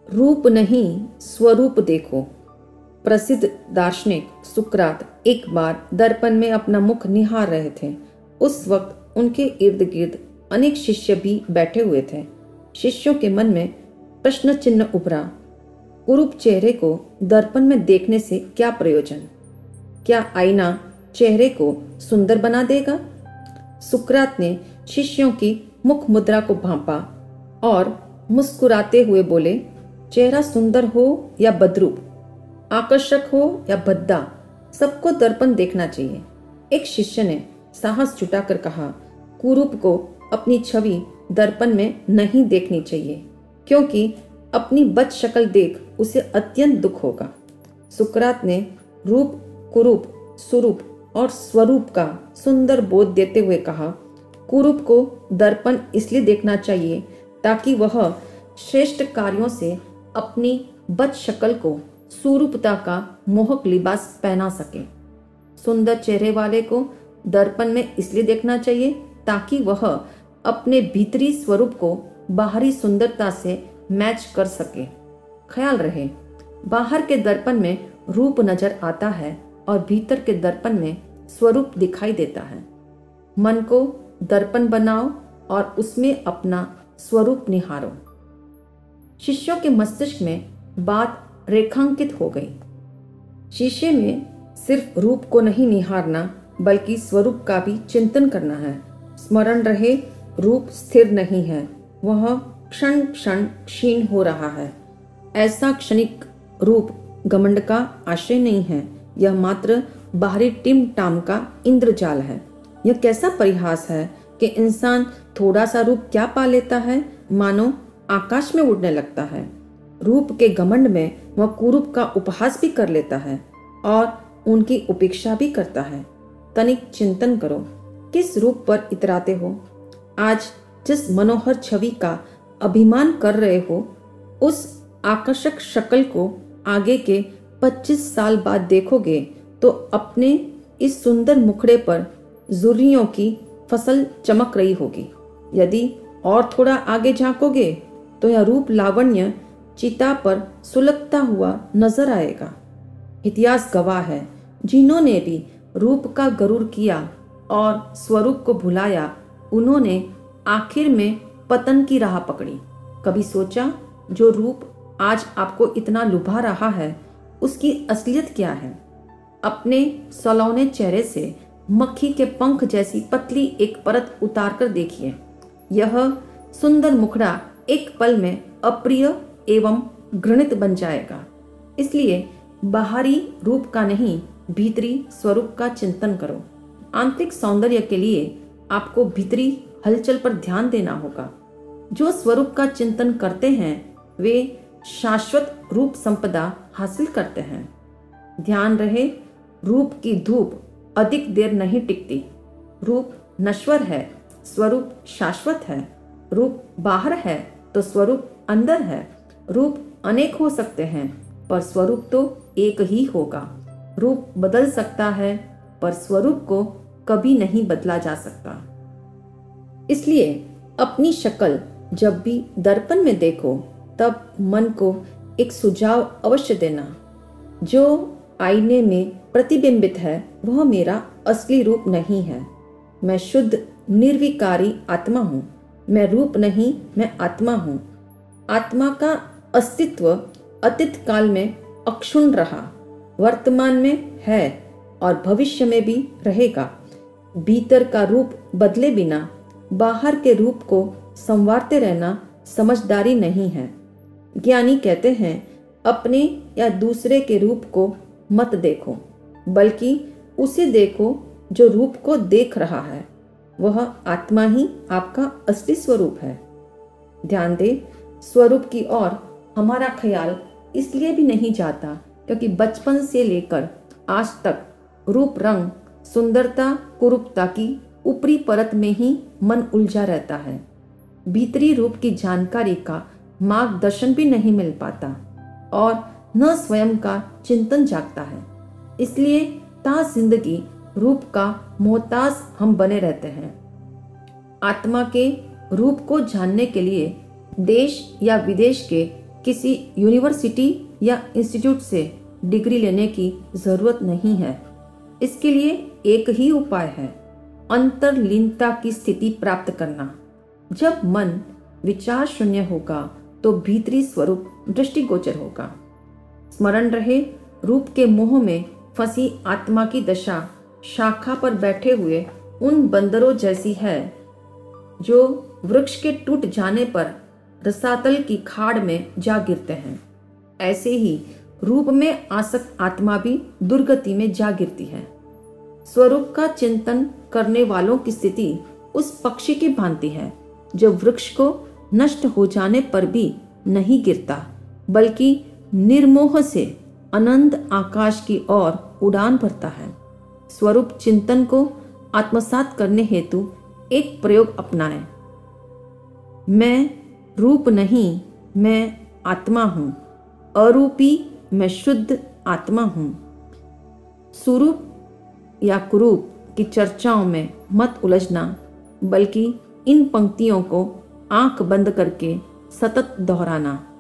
रूप नहीं स्वरूप देखो। प्रसिद्ध दार्शनिक सुकरात एक बार दर्पण में अपना मुख निहार रहे थे। उस वक्त उनके इर्द गिर्द अनेक शिष्य भी बैठे हुए थे। शिष्यों के मन में प्रश्न चिन्ह उभरा, कुरूप चेहरे को दर्पण में देखने से क्या प्रयोजन? क्या आईना चेहरे को सुंदर बना देगा? सुकरात ने शिष्यों की मुख मुद्रा को भांपा और मुस्कुराते हुए बोले, चेहरा सुंदर हो या बदरूप, आकर्षक हो या भद्दा, सबको दर्पण देखना चाहिए। एक शिष्य ने साहस जुटाकर कहा, कुरूप को अपनी छवि दर्पण में नहीं देखनी चाहिए, क्योंकि अपनी बद शक्ल देख उसे अत्यंत दुख होगा। सुकरात ने रूप, कुरूप, सुरूप और स्वरूप का सुंदर बोध देते हुए कहा, कुरूप को दर्पण इसलिए देखना चाहिए ताकि वह श्रेष्ठ कार्यों से अपनी बद शक्ल को सुरूपता का मोहक लिबास पहना सके। सुंदर चेहरे वाले को दर्पण में इसलिए देखना चाहिए ताकि वह अपने भीतरी स्वरूप को बाहरी सुंदरता से मैच कर सके। ख्याल रहे, बाहर के दर्पण में रूप नजर आता है और भीतर के दर्पण में स्वरूप दिखाई देता है। मन को दर्पण बनाओ और उसमें अपना स्वरूप निहारो। शिष्यों के मस्तिष्क में बात रेखांकित हो गई। शिष्य में सिर्फ रूप को नहीं निहारना बल्कि स्वरूप का भी चिंतन करना है। स्मरण रहे, रूप स्थिर नहीं है, वह क्षण क्षण क्षीण हो रहा है। ऐसा क्षणिक रूप घमंड का आशय नहीं है, यह मात्र बाहरी टिम टाम का इंद्रजाल है। यह कैसा परिहास है कि इंसान थोड़ा सा रूप क्या पा लेता है, मानो आकाश में उड़ने लगता है। रूप के घमंड में वह कुरूप का उपहास भी कर लेता है और उनकी उपेक्षा भी करता है। तनिक चिंतन करो, किस रूप पर इतराते हो? आज जिस मनोहर छवि का अभिमान कर रहे हो, उस आकर्षक शक्ल को आगे के 25 साल बाद देखोगे तो अपने इस सुंदर मुखड़े पर जुर्रियों की फसल चमक रही होगी। यदि और थोड़ा आगे झांकोगे तो यह रूप लावण्य चिता पर सुलगता हुआ नजर आएगा। इतिहास गवाह है, जिन्होंने भी रूप का गरूर किया और स्वरूप को भुलाया, उन्होंने आखिर में पतन की राह पकड़ी। कभी सोचा जो रूप आज आपको इतना लुभा रहा है उसकी असलियत क्या है? अपने सलौने चेहरे से मक्खी के पंख जैसी पतली एक परत उतार कर देखिए। यह सुंदर मुखड़ा एक पल में अप्रिय एवं घृणित बन जाएगा। इसलिए बाहरी रूप का नहीं, भीतरी स्वरूप का चिंतन करो। आंतरिक सौंदर्य के लिए आपको भीतरी हलचल पर ध्यान देना होगा। जो स्वरूप का चिंतन करते हैं वे शाश्वत रूप संपदा हासिल करते हैं। ध्यान रहे, रूप की धूप अधिक देर नहीं टिकती। रूप नश्वर है, स्वरूप शाश्वत है। रूप बाहर है तो स्वरूप अंदर है। रूप अनेक हो सकते हैं पर स्वरूप तो एक ही होगा। रूप बदल सकता है पर स्वरूप को कभी नहीं बदला जा सकता। इसलिए अपनी शक्ल जब भी दर्पण में देखो तब मन को एक सुझाव अवश्य देना, जो आईने में प्रतिबिंबित है वह मेरा असली रूप नहीं है। मैं शुद्ध निर्विकारी आत्मा हूँ। मैं रूप नहीं, मैं आत्मा हूँ। आत्मा का अस्तित्व अतीत काल में अक्षुण्ण रहा, वर्तमान में है और भविष्य में भी रहेगा। भीतर का रूप बदले बिना बाहर के रूप को संवारते रहना समझदारी नहीं है। ज्ञानी कहते हैं, अपने या दूसरे के रूप को मत देखो, बल्कि उसे देखो जो रूप को देख रहा है। वह आत्मा ही आपका असली स्वरूप है। ध्यान दे, स्वरूप की ओर हमारा ख्याल इसलिए भी नहीं जाता क्योंकि बचपन से लेकर आज तक रूप, रंग, सुंदरता, कुरूपता की ऊपरी परत में ही मन उलझा रहता है। भीतरी रूप की जानकारी का मार्गदर्शन भी नहीं मिल पाता और न स्वयं का चिंतन जागता है। इसलिए ता जिंदगी रूप का मोहताज हम बने रहते हैं। आत्मा के रूप को जानने के लिए देश या विदेश के किसी यूनिवर्सिटी या इंस्टीट्यूट से डिग्री लेने की जरूरत नहीं है। इसके लिए एक ही उपाय है, अंतर्लीनता की स्थिति प्राप्त करना। जब मन विचार शून्य होगा तो भीतरी स्वरूप दृष्टिगोचर होगा। स्मरण रहे, रूप के मोह में फंसी आत्मा की दशा शाखा पर बैठे हुए उन बंदरों जैसी है जो वृक्ष के टूट जाने पर रसातल की खाड़ में जा गिरते हैं। ऐसे ही रूप में आसक्त आत्मा भी दुर्गति में जा गिरती है। स्वरूप का चिंतन करने वालों की स्थिति उस पक्षी की भांति है जो वृक्ष को नष्ट हो जाने पर भी नहीं गिरता, बल्कि निर्मोह से अनंत आकाश की ओर उड़ान भरता है। स्वरूप चिंतन को आत्मसात करने हेतु एक प्रयोग अपनाएं। मैं रूप नहीं, मैं आत्मा हूं। अरूपी मैं शुद्ध आत्मा हूं। सुरूप या कुरूप की चर्चाओं में मत उलझना, बल्कि इन पंक्तियों को आंख बंद करके सतत दोहराना।